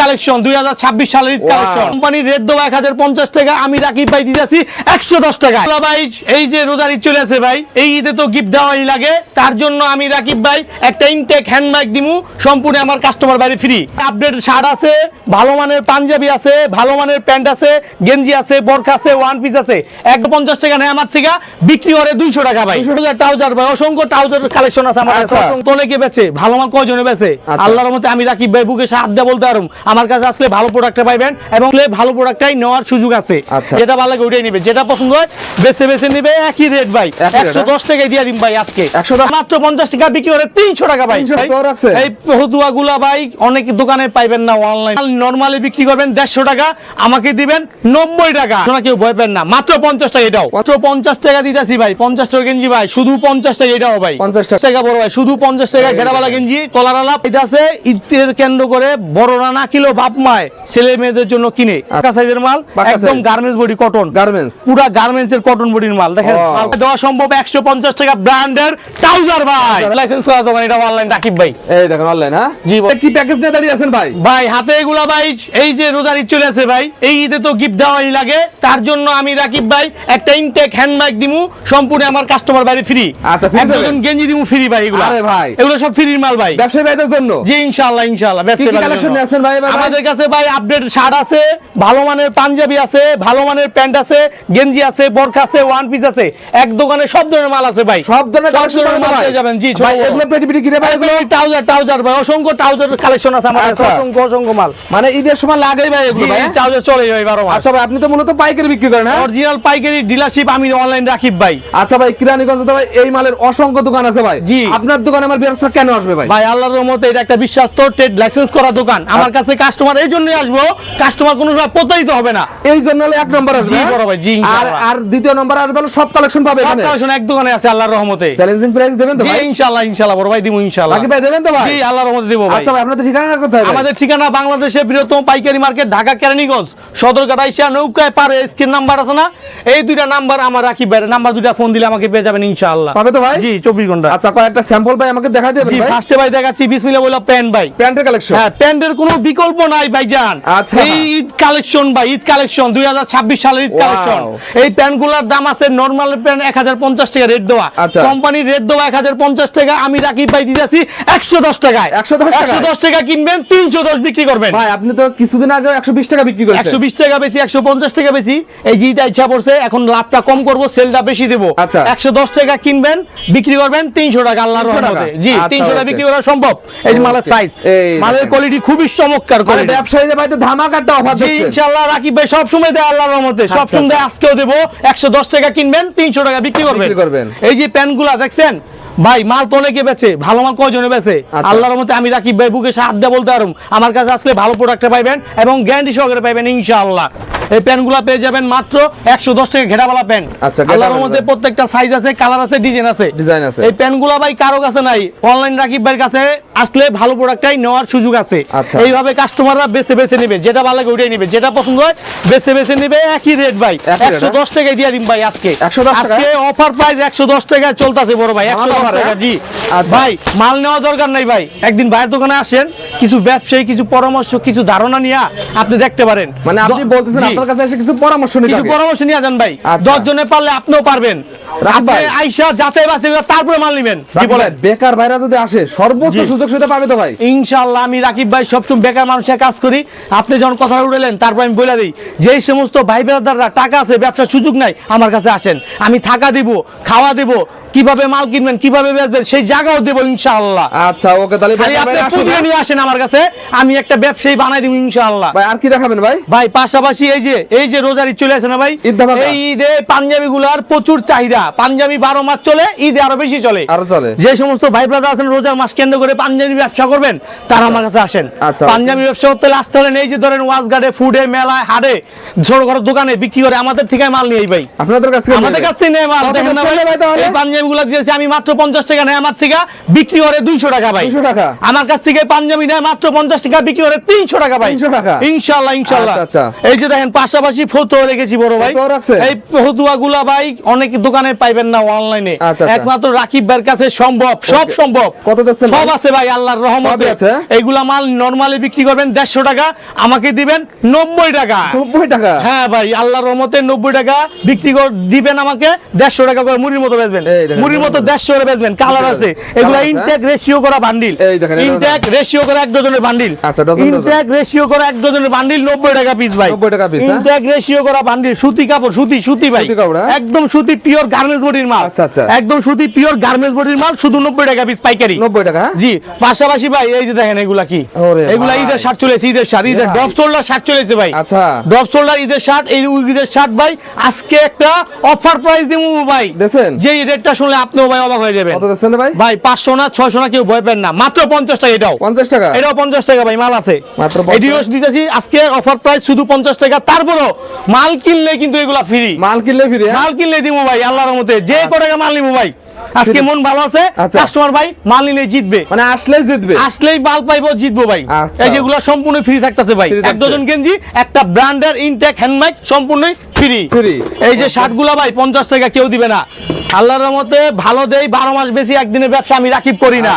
Collection 2026 সালের Eid collection কোম্পানির rate দেবো 1050 টাকা আমি রাকিব ভাই দিতেছি 110 টাকা ভাই এই যে রোজার ঈদ চলে আসে ভাই এই ঈদে তো গিফট দেওয়াই লাগে তার জন্য আমি রাকিব ভাই একটা ইনটেক হ্যান্ড মাইক দিমু সম্পূর্ণ আমার কাস্টমার বাইরে ফ্রি আপডেট শার্ট আছে ভালো মানের পাঞ্জাবি আছে ভালো মানের প্যান্ট আছে গেঞ্জি আছে বরখা আছে ওয়ান পিস আছে 150 টাকা নেয় আমার থেকে বিক্রি করে 200 টাকা ভাই 200 ট্রাউজার ভাই অসংখ্য ট্রাউজার কালেকশন আছে আমার কাছে অসংখ্য অনেকে বেচে ভালো মাল কয়জনে বেচে আল্লাহর রহমতে আমি রাকিব ভাই বুকে হাত দিয়ে বলতে পারুম আমার কাছে আসলে ভালো প্রোডাক্ট পাইবেন এবং ভালো প্রোডাক্টটাই নেওয়ার সুযোগ আছে যেটা ভালো লাগে ওইটাই নেবে যেটা পছন্দ হয় বেছে বেছে নেবে একই রেট ভাই 110 টাকায় দিয়ে দিন ভাই আজকে 110 মাত্র 50 টাকা বিক্রি করে 300 টাকা ভাই এই ফতুয়াগুলা ভাই অনেক দোকানে পাইবেন না অনলাইন নরমালি বিক্রি করবেন 150 টাকা আমাকে দিবেন 90 টাকা শোনা কেউ ভয় পেন না মাত্র 50 টাকা এটাও মাত্র 50 টাকা দিতেছি ভাই 50 টাকা গেঞ্জি ভাই শুধু 50 টাকা এটাও ভাই 50 টাকা বড় ভাই শুধু 50 টাকা ঘেরাওয়ালা গেঞ্জি কলারওয়ালা এটা আছে ঈদের কেন্দ্র করে বড়রা না কিলো বাপ মায় ছেলে মেয়েদের জন্য কিনে টাকা সাইজের মাল একদম গার্মেন্টস বডি কটন গার্মেন্টস পুরো গার্মেন্টস এর কটন বডির মাল দেখেন মাল দেওয়া সম্ভব 150 টাকা ব্র্যান্ডের ট্রাউজার ভাই লাইসেন্স করা দোকান এটা অনলাইন রাকিব ভাই এই দেখেন অনলাইন হ্যাঁ জি কি প্যাকেজ নিয়ে দাঁড়িয়ে আছেন ভাই ভাই হাতে এগুলা ভাই এই যে রোজার ঈদ চলে আসে ভাই এই ঈদে তো গিফট দেওয়াই লাগে তার জন্য আমি রাকিব ভাই একটা ইনটেক হ্যান্ড মাইক দিমু সম্পূর্ণ আমার কাস্টমার বাইরে ফ্রি আচ্ছা একজন গেঞ্জি দিমু ফ্রি ভাই এগুলা আরে ভাই এগুলো সব ফ্রির মাল ভাই ব্যবসায়ী ভাইদের জন্য জি ইনশাআল্লাহ ইনশাআল্লাহ ব্যবসায়ী কালেকশন নিয়ে আসেন ভাই আমাদের কাছে ভাই আপডেট শার্ট আছে ভালো মানের পাঞ্জাবি আছে ভালো মানের প্যান্ট আছে গেঞ্জি আছে বরখা আছে ওয়ান পিস আছে এক দোকানে সব ধরনের মাল আছে ভাই সব ধরনের কালেকশন মাল পেয়ে যাবেন জি ভাই এগুলো পেটি কিনে ভাই এগুলো ট্রাউজার ভাই অসংখ্য ট্রাউজার কালেকশন আছে আমার কাছে অসংখ্য মাল মানে ঈদের সময় লাগেই ভাই এগুলো ভাই ট্রাউজার চলে ভাই 12 মাস আচ্ছা ভাই আপনি তো মূলত পাইকারি বিক্রি করেন হ্যাঁ অরিজিনাল পাইকারি ডিলারশিপ আমি অনলাইন রাকিব ভাই আচ্ছা ভাই কিরানীগঞ্জে তো ভাই এই মালের অসংখ্য দোকান আছে ভাই জি আপনার দোকানে আমার ব্যবসা কেন আসবে ভাই ভাই আল্লাহর রহমতে এটা একটা বিশ্বস্ত ট্রেড লাইসেন্স করা দোকান আমার কাছে কাস্টমার এই জন্যই আসবো কাস্টমার কোনো প্রতারিত হবে না এই জন্য হলো এক নম্বর আসবে জি বড় ভাই জি আর দ্বিতীয় নম্বর আসবে সব কালেকশন পাবে এখানে সব কালেকশন এক দোকানে আছে আল্লাহর রহমতে চ্যালেঞ্জিং প্রাইস দেবেন তো ভাই জি ইনশাআল্লাহ বড় ভাই দিমু ইনশাআল্লাহ বাকি ভাই দেবেন তো ভাই জি আল্লাহর রহমতে দেব ভাই আচ্ছা ভাই আপনাদের ঠিকানা কোথায় আমাদের ঠিকানা বাংলাদেশের বৃহত্তম পাইকারি মার্কেট ঢাকা কেরানীগঞ্জ সদরঘাট আইসা নৌকায় পারে স্ক্রিন নাম্বার আছে না এই দুইটা নাম্বার আমার রাকিব ভাই নাম্বার দুইটা ফোন দিলে আমাকে পেয়ে যাবেন ইনশাআল্লাহ পাবে তো ভাই জি 24 ঘন্টা আচ্ছা কয়েকটা স্যাম্পল ভাই আমাকে দেখাই দেবেন ভাই জি ফার্স্টে ভাই দেখাচ্ছি বিসমিল্লাহ বলে প্যান্ট ভাই প্যান্টের কালেকশন হ্যাঁ প্যান্টের কোনো বিকল্প নাই ভাইজান আচ্ছা এই ঈদ কালেকশন ভাই ঈদ কালেকশন 2026 সালের ঈদ কালেকশন এই প্যান্টগুলোর দাম আছে নরমাল প্যান্ট 1050 টাকা রেট দেওয়া কোম্পানির রেট দেওয়া 1050 টাকা আমি রাকিব ভাই দিতেছি 110 টাকায় 110 টাকা কিনবেন 310 বিক্রি করবেন ভাই আপনি তো কিছুদিন আগে 120 টাকা বিক্রি করেছেন 120 টাকা বেশি 150 টাকা বেশি এই যে এটা ইচ্ছা পড়ছে এখন লাভটা কম করব সেলটা বেশি দেব 110 টাকা কিনবেন বিক্রি করবেন 300 টাকা আল্লাহর রহমতে জি 300 টাকা বিক্রি করা সম্ভব এই মালের সাইজ মালের কোয়ালিটি খুবই চমৎকার করে ব্যবসায়ীদের ভাই তো ধামাকাটা অফার দিচ্ছে জি ইনশাআল্লাহ রাকিব ভাই সব সময় দেয় আল্লাহর রহমতে সব সময় আজকেও দেব 110 টাকা কিনবেন 300 টাকা বিক্রি করবেন এই যে প্যান্টগুলা দেখছেন ভাই মাল তো অনেকে বেচে ভালো মাল কয়জনে বেচে আল্লাহর রহমতে আমি রাকিব ভাই বুকে হাত দিয়ে বলতে পারুম আমার কাছে আসলে ভালো প্রোডাক্ট পাইবেন এবং গ্যারান্টি সহকারে পাইবেন ইনশাআল্লাহ এই প্যান্টগুলো পেয়ে যাবেন মাত্র 110 টাকা ঘেরাওয়ালা প্যান্ট আল্লাহর রহমতে প্রত্যেকটা সাইজ আছে কালার আছে ডিজাইন আছে এই প্যান্টগুলো ভাই কারো কাছে নাই অনলাইন রাকিব ভাইয়ের কাছে আসলে ভালো প্রোডাক্টটাই নেওয়ার সুযোগ আছে এইভাবে কাস্টমাররা বেছে বেছে নেবে যেটা ভালো লাগে ওইটাই নেবে যেটা পছন্দ হয় বেছে বেছে নেবে একই রেট ভাই 110 টাকায় দিয়ে দিন ভাই আজকে আজকে অফার প্রাইস 110 টাকায় চলতেছে বড় ভাই 110 টাকা জি ভাই মাল নেওয়া দরকার নাই ভাই একদিন ভাইয়ের দোকানে আসেন কিছু ব্যবসায়ী কিছু পরামর্শ কিছু ধারণা নিয়ে আপনি দেখতে পারেন মানে আপনি বলতেছেন আপনার কাছে এসে কিছু পরামর্শ নিয়ে যান ভাই 10 জনে পারলে আপনিও পারবেন আপনি আইসা যাচাই বাছাই করে তারপরে মাল নেবেন কি বলেন বেকার ভাইরা যদি আসে সর্বোচ্চ সুযোগ সুবিধা পাবে তো ভাই ইনশাআল্লাহ আমি রাকিব ভাই সবসময় বেকার মানুষের কাজ করি আপনি যখন কথা উঠালেন তারপর আমি বলে দিই যেই সমস্ত ভাই ব্রাদাররা টাকা আছে ব্যবসার সুযোগ নাই আমার কাছে আসেন আমি থাকা দিব খাওয়া দিব কিভাবে মাল কিনবেন কিভাবে বেচবেন সেই জায়গাও দেব ইনশাআল্লাহ আচ্ছা ওকে তাহলে আপনি পুঁজি নিয়ে আসেন আমার কাছে আমি একটা ব্যবসায়ী বানাই দেব ইনশাআল্লাহ ভাই আর কি দেখাবেন ভাই ভাই পাশাপাশি এই যে রোজার ঈদ চলে আসে না ভাই এই ঈদে পাঞ্জাবিগুলার প্রচুর চাহিদা পাঞ্জাবি 12 মাস চলে ঈদে আরো বেশি চলে যে সমস্ত ভাই ব্রাদার আছেন রোজার মাস কেন্দ্র করে পাঞ্জাবি ব্যবসা করবেন তারা আমার কাছে আসেন পাঞ্জাবি ব্যবসা করতে আসতে হলে এই যে ধরেন ওয়াজগার্ডে ফুডে মেলায় হাটে ছোট বড় দোকানে বিক্রি করে আমাদের থেকে মাল নিয়ে ভাই আপনাদের কাছে আমাদের কাছে নিয়ে মাল দেখেন না ভাই এই পাঞ্জাবি পাঞ্জাবিগুলো দিয়েছি আমি মাত্র 50 টাকা, নেয় আমার থেকে বিক্রি করে 200 টাকা ভাই। 200 টাকা আমার কাছ থেকে পাঞ্জাবি নেয় মাত্র 50 টাকা, বিক্রি করে 300 টাকা ভাই। 300 টাকা ইনশাআল্লাহ ইনশাআল্লাহ। আচ্ছা। এই যে দেখেন পাশাপাশি ফতুয়া রেখেছি বড় ভাই। ফতুয়া রাখছে? এই ফতুয়াগুলা ভাই অনেক দোকানে পাইবেন না, অনলাইনে আচ্ছা। একমাত্র রাকিব ভাইয়ের কাছে সম্ভব, সব সম্ভব। কত দিচ্ছেন? সব আছে ভাই আল্লাহর রহমতে। এইগুলা মাল নরমালি বিক্রি করবেন 150 টাকা, আমাকে দিবেন 90 টাকা। 90 টাকা? হ্যাঁ ভাই আল্লাহর রহমতে 90 টাকা বিক্রি দিবেন আমাকে, 150 টাকা করে মুড়ির মতো বেচবেন, মুড়ির মতো 150 করে বেচবেন। কালার আছে, এগুলা ইনটেক রেশিও করা বান্ডিল, ইনটেক রেশিও করা 1 ডজনের বান্ডিল। আচ্ছা, ডজন ইনটেক রেশিও করা 1 ডজনের বান্ডিল 90 টাকা পিস ভাই। 90 টাকা পিস। ইনটেক রেশিও করা বান্ডিল, সুতি কাপড়, সুতি ভাই, একদম সুতি পিওর গার্মেন্টস বডির মাল। আচ্ছা, একদম সুতি পিওর গার্মেন্টস বডির মাল, শুধু 90 টাকা পিস পাইকারি। 90 টাকা? জি। পাশাপাশি ভাই এই যে দেখেন এগুলা কি, এগুলা ঈদের শার্ট চলেছে, ঈদের শার্ট, ঈদের ড্রপ শোল্ডার শার্ট চলেছে ভাই। আচ্ছা, ড্রপ শোল্ডার ঈদের শার্ট, এই ঈদের শার্ট ভাই আজকে একটা অফার প্রাইস দিমু ভাই। দেখেন যে রেটটা শুনলে আপনিও ভাই অবাক হয়ে যাবেন। কত দিচ্ছেন ভাই? ভাই 500 না 600 না, কেউ ভয় পেন না, মাত্র 50 টাকা। এটাও 50 টাকা? এটাও 50 টাকা ভাই, মাল আছে মাত্র 50। এডিও দিতেছি আজকে অফার প্রাইস শুধু 50 টাকা। তারপরও মাল কিনলে কিন্তু এগুলা ফ্রি, মাল কিনলে ফ্রি? মাল কিনলে দিমু ভাই আল্লাহর রহমতে। যে করে মাল নিমু ভাই, আজকে মন ভালো আছে, কাস্টমার ভাই মাল নিলে জিতবে, মানে আসলেই জিতবে, আসলেই মাল পাইবো, জিতবো ভাই। এই যেগুলো সম্পূর্ণ ফ্রি থাকতেছে ভাই, 1 ডজন গেঞ্জি, একটা ব্র্যান্ডের ইনটেক হ্যান্ডমেড সম্পূর্ণ ফ্রি। এই যে শার্টগুলা ভাই 50 টাকা কেউ দিবে না, আল্লাহর রহমতে ভালো দেই। 12 মাস বেশি একদিনের ব্যবসা আমি রাকিব করি না।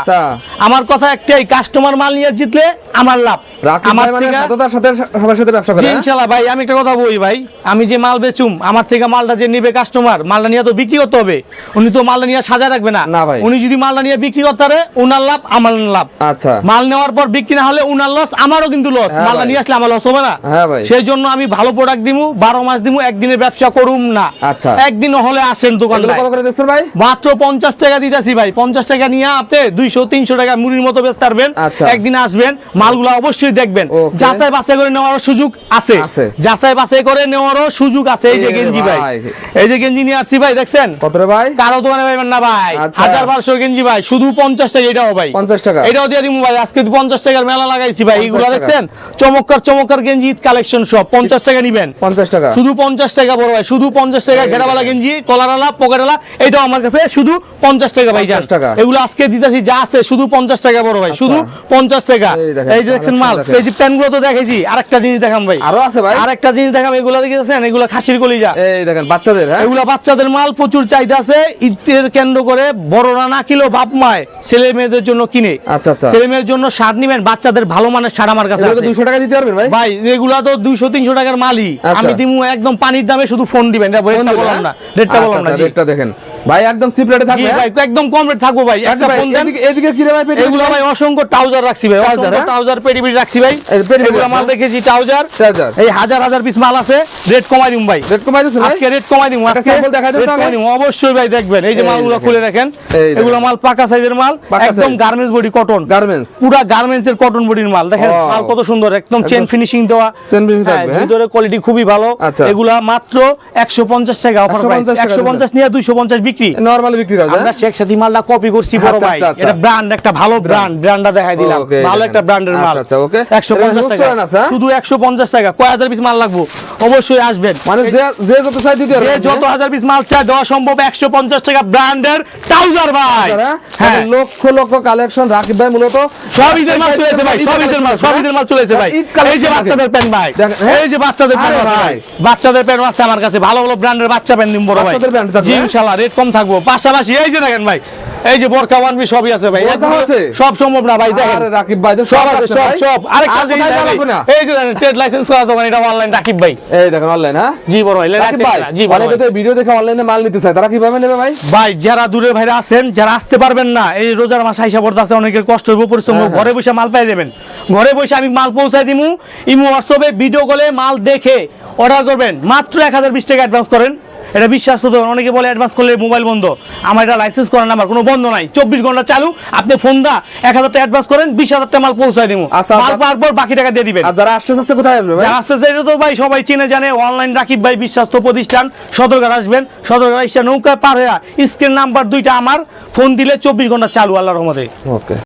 আমার কথা একটাই, কাস্টমার মাল নিয়ে জিতলে আমার লাভ। আমার থেকে সবার সাথে ব্যবসা করে ইনশাআল্লাহ ভাই। আমি একটা কথা বলি ভাই, আমি যে মাল বেচুম, আমার থেকে মালটা যে নিবে কাস্টমার, মালটা নিয়ে তো বিক্রি করতে হবে, উনি তো মালটা নিয়ে সাজা রাখবে না। উনি যদি মালটা নিয়ে বিক্রি করতে পারে, উনার লাভ আমার লাভ। আচ্ছা, মাল নেওয়ার পর বিক্রি না হলে উনার লস, আমারও কিন্তু লস। মালটা নিয়ে আসলে আমার লস হবে না? সেই জন্য আমি ভালো প্রোডাক্ট দিমু, 12 মাস দিমু, একদিনের ব্যবসা করুম না। আচ্ছা, একদিন হলে আসেন দোকানে। কত করে দিচ্ছেন ভাই? মাত্র 50 টাকা দিতেছি ভাই। 50 টাকা নিয়ে আপনি 200-300 টাকা মুড়ির মতো বেচতে পারবেন। একদিন আসবেন, মালগুলো অবশ্যই দেখবেন, যাচাই বাছাই করে নেওয়ার সুযোগ আছে, যাচাই বাছাই করে নেওয়ারও সুযোগ আছে। এই যে গেঞ্জি ভাই, এই যে গেঞ্জি নিয়ে আসছি ভাই, দেখছেন কত রে ভাই? কারো দোকানে পাইবেন না ভাই। 1200 গেঞ্জি ভাই, শুধু 50 টাকা। এটাও ভাই 50 টাকা, এটাও দিয়ে দিমু ভাই। আজকে 50 টাকার মেলা লাগাইছি ভাই। এগুলো দেখছেন চমৎকার চমৎকার গেঞ্জি, ঈদ কালেকশন সব 50 টাকা নিবেন। 50 টাকা, শুধু 50 টাকা বড় ভাই, শুধু 50 টাকা। ঘেরাওয়ালা গেঞ্জি, কলারওয়ালা, পকেটওয়ালা, এটাও আমার কাছে শুধু 50 টাকা ভাই। 50 টাকা এগুলো আজকে দিতেছি যা আছে শুধু 50 টাকা বড় ভাই, শুধু 50 টাকা। এই যে দেখছেন মাল, এই যে প্যান্টগুলো তো দেখাইছি। আরেকটা জিনিস দেখাম ভাই, আরো আছে ভাই, আরেকটা জিনিস দেখাম। এগুলো দেখেছেন, এগুলো খাসির কলিজা। এই দেখেন বাচ্চাদের, এগুলো বাচ্চাদের মাল, প্রচুর চাহিদা আছে। ঈদের কেন্দ্র করে বড়রা না কিলো বাপ মায় ছেলে মেয়েদের জন্য কিনে। আচ্ছা, ছেলে মেয়ের জন্য শার্ট নিবেন, বাচ্চাদের ভালো মানের শার্ট আমার কাছে আছে। 200 টাকা দিতে পারবেন ভাই? ভাই এগুলা তো 200-300 টাকার মালই। আমি দিমু একদম পানির দামে, শুধু ফোন দিবেন। রেটটা বললাম না, রেটটা বললাম না। রেটটা দেখেন ভাই, একদম চিপ রেটে থাকবে ভাই, একদম কম রেট থাকবো ভাই। একটা ফোন দেন। এদিকে কি রে ভাই? এগুলো ভাই অসংখ্য ট্রাউজার রাখছি ভাই, অসংখ্য ট্রাউজার পেটিবিট রাখছি ভাই। এগুলো মাল দেখেছি ট্রাউজার, এই হাজার হাজার পিস মাল আছে। রেট কমাই দিমু ভাই, রেট কমাই দিছেন আজকে, রেট কমাই দিমু আজকে। রেট কমাই দিমু অবশ্যই ভাই, দেখবেন এই যে মালগুলো খুলে দেখেন। এগুলো মাল পাকা সাইজের মাল, একদম গার্মেন্টস বডি কটন, গার্মেন্টস পুরো গার্মেন্টস এর কটন বডির মাল। দেখেন মাল কত সুন্দর, একদম চেন ফিনিশিং দেওয়া, চেন ফিনিশিং থাকবে, ভিতরে কোয়ালিটি খুবই ভালো। এগুলা মাত্র 150 টাকা অফার প্রাইস। 150 নিয়ে 250 বিক্রি, নরমালি বিক্রি হয়। আমরা শেখ সাথী মালটা কপি করছি বড় ভাই। এটা ব্র্যান্ড, একটা ভালো ব্র্যান্ড, ব্র্যান্ডটা দেখাই দিলাম। ভালো একটা ব্র্যান্ডের মাল। আচ্ছা ওকে, 150 টাকা, শুধু 150 টাকা। কয় হাজার পিস মাল লাগবে অবশ্যই আসবেন। মানে যে যত চাই দিতে পারবেন, যে যত হাজার পিস মাল চাই দেওয়া সম্ভব। 150 টাকা ব্র্যান্ডের ট্রাউজার ভাই। হ্যাঁ, লক্ষ লক্ষ কালেকশন রাকিব ভাই মূলত সব ঈদের মাল চলেছে ভাই, সব ঈদের মাল, সব ঈদের মাল চলেছে ভাই। এই যে বাচ্চাদের প্যান্ট ভাই, এই যে বাচ্চাদের প্যান্ট ভাই, বাচ্চাদের প্যান্ট আছে আমার কাছে। ভালো ভালো ব্র্যান্ডের বাচ্চা প্যান্ট দিন বড় ভাই। জি ইনশাআল্লাহ, রেট কম থাকবো। পাশাপাশি এই যে দেখেন ভাই, এই যে বোরকা ওয়ান পিস সবই আছে ভাই। সব সম্ভব না ভাই, দেখেন রাকিব ভাই সব আছে, সব সব। আরেকটা জিনিস এই যে দেখেন ট্রেড লাইসেন্স করা দোকান, এটা অনলাইন রাকিব ভাই। এই দেখেন অনলাইন, হ্যাঁ জি বড় ভাই, রাকিব ভাই। জি বড় ভাই, তো ভিডিও দেখে অনলাইনে মাল নিতে চায়, তারা কিভাবে নেবে ভাই? ভাই যারা দূরের ভাইরা আছেন, যারা আসতে পারবেন না, এই রোজার মাস আইসা পড়তে আছে, অনেকের কষ্ট হইব, পরিশ্রম হইব, ঘরে বসে মাল পেয়ে যাবেন। ঘরে বসে আমি মাল পৌঁছাই দিমু। ইমো হোয়াটসঅ্যাপে ভিডিও কলে মাল দেখে অর্ডার করবেন। মাত্র 1020 টাকা অ্যাডভান্স করেন। এটা বিশ্বাস তো, অনেকে বলে অ্যাডভান্স করলে মোবাইল বন্ধ। আমার এটা লাইসেন্স করার নাম্বার, কোনো বন্ধ নাই, 24 ঘন্টা চালু। আপনি ফোন দা 1000 টাকা অ্যাডভান্স করেন, 20000 টাকা মাল পৌঁছায় দিমু। মাল পাওয়ার পর বাকি টাকা দিয়ে দিবেন। আর যারা আসতে কোথায় আসবে ভাই? যারা আসতে এটা তো ভাই সবাই চিনে জানে, অনলাইন রাকিব ভাই বিশ্বস্ত প্রতিষ্ঠান। সদরঘাট আসবেন, সদরঘাট এসে নৌকা পার হয়ে স্ক্রিন নাম্বার 2টা আমার, ফোন দিলে 24 ঘন্টা চালু আল্লাহর রহমতে। ওকে।